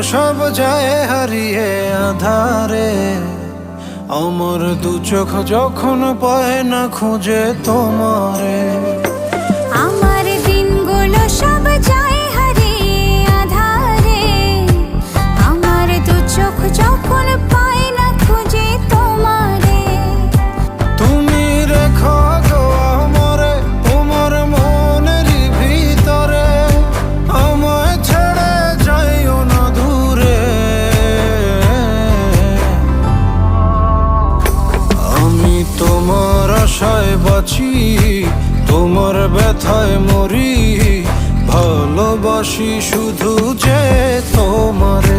সব যায় হারিয়ে আধারে। আমার দু চোখ যখন পায় না খুঁজে তোমারে। আমার দিনগুলো সব যায় হারিয়ে আঁধারে। আমার দু চোখ যখন পায় না খুঁজে তোমারে। তুমি রেখো গো আমারে তোমার মনেরই ভিতরে, আমায় ছেড়ে যাইও না দূরে। আমি তোমার আশায় বাঁচি, তোমার ব্যথায় মরি, ভালোবাসি শুধু যে তোমার।